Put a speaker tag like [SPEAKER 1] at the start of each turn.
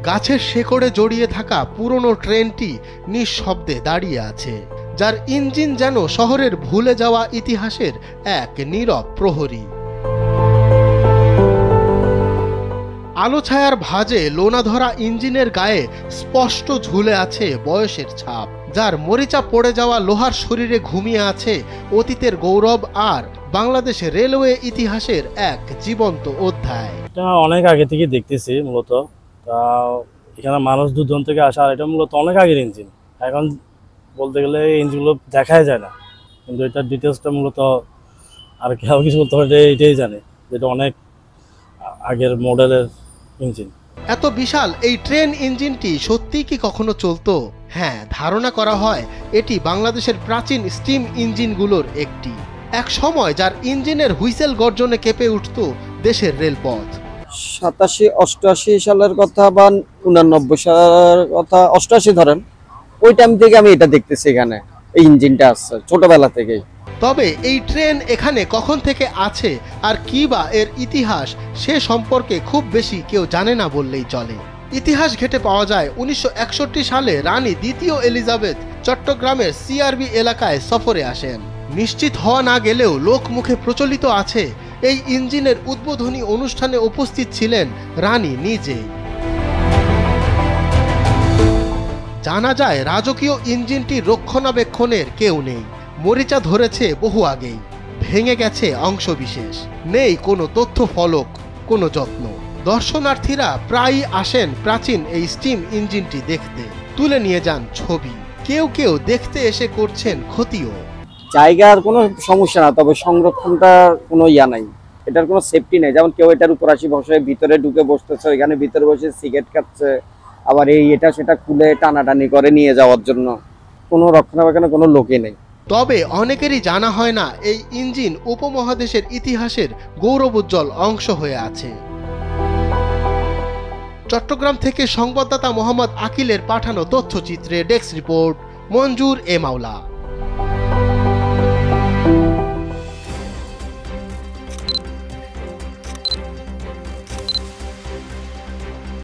[SPEAKER 1] গাছের শেকড়ে জড়িয়ে থাকা পুরনো ট্রেনটি নিঃশব্দে দাঁড়িয়ে আছে, যার ইঞ্জিন যেন শহরের ভুলে যাওয়া ইতিহাসের এক নীরব প্রহরী। আলো ছায়ার ভাঁজে লোনা ধরা ইঞ্জিনের গায়ে স্পষ্ট ঝুলে আছে বয়সের ছাপ, যার মরিচা পড়ে যাওয়া লোহার শরীরে ঘুমিয়ে আছে অতীতের গৌরব আর বাংলাদেশের রেলওয়ে ইতিহাসের এক জীবন্ত অধ্যায়।
[SPEAKER 2] এটা অনেক আগে থেকে দেখতেছি মূলত, তা এখানে মানুষ দূর থেকে আসা, আর এটা মূলত অনেক আগের ইঞ্জিন। এখন বলতে গেলে এই ইঞ্জিনগুলো দেখাই যায় না, কিন্তু এটার ডিটেলসটা মূলত আর কেউ কিছু বলতে পারে এটাই জানে, যেটা অনেক আগের মডেলের ইঞ্জিন।
[SPEAKER 1] এত বিশাল এই ট্রেন ইঞ্জিনটি সত্যিই কি কখনো চলতো? হ্যাঁ, ধারণা করা হয় এটি বাংলাদেশের প্রাচীন স্টিম ইঞ্জিনগুলোর একটি। এক সময় যার ইঞ্জিনের হুইসেল গর্জনে কেঁপে উঠত দেশের রেলপথ।
[SPEAKER 3] 87-88 সালের কথা বা 89 সালের কথা, 88 ধরেন, ওই টাইম থেকে আমি এটা দেখতেছি এখানে এই ইঞ্জিনটা আছে ছোটবেলা থেকেই।
[SPEAKER 1] তবে এই ট্রেন এখানে কখন থেকে আছে আর কি বা এর ইতিহাস, সে সম্পর্কে খুব বেশি কেউ জানে না বললেই চলে। ইতিহাস ঘেটে পাওয়া যায় 1961 সালে রানী দ্বিতীয় এলিজাবেথ চট্টগ্রামের সিআরবি এলাকায় সফরে আসেন। নিশ্চিত হওয়া না গেলেও লোকমুখে প্রচলিত আছে এই ইঞ্জিনের উদ্বোধনী অনুষ্ঠানে উপস্থিত ছিলেন রানী নিজেই। জানা যায় রাজকীয় ইঞ্জিনটি রক্ষণাবেক্ষণের কেউ নেই, মরিচা ধরেছে বহু আগেই, ভেঙে গেছে অংশবিশেষ, নেই কোনো তথ্য ফলক, কোনো যত্ন। দর্শনার্থীরা প্রায়ই আসেন প্রাচীন এই স্টিম ইঞ্জিনটি দেখতে, তুলে নিয়ে যান ছবি, কেউ কেউ দেখতে এসে করছেন ক্ষতিও।
[SPEAKER 3] জায়গার কোনো সমস্যা না, তবে সংরক্ষণটার কোনো ইয়া নাই, এটার কোনো সেফটি নেই। যেমন কেউ এটার উপর আসি বসে ভিতরে ঢুকে বসতেছে, এখানে ভিতরে বসে সিগারেট খাচ্ছে, আবার এটা সেটা খুলে টানাটানি করে নিয়ে যাওয়ার জন্য কোনো রক্ষণাবেক্ষণের কোনো লোকই নেই।
[SPEAKER 1] তবে অনেকেরই জানা হয় না এই ইঞ্জিন উপমহাদেশের ইতিহাসের গৌরবোজ্জ্বল অংশ হয়ে আছে। চট্টগ্রাম থেকে সংবাদদাতা মোহাম্মদ আকিলের পাঠানো তথ্যচিত্রে ডেস্ক রিপোর্ট মঞ্জুর এ মাওলা।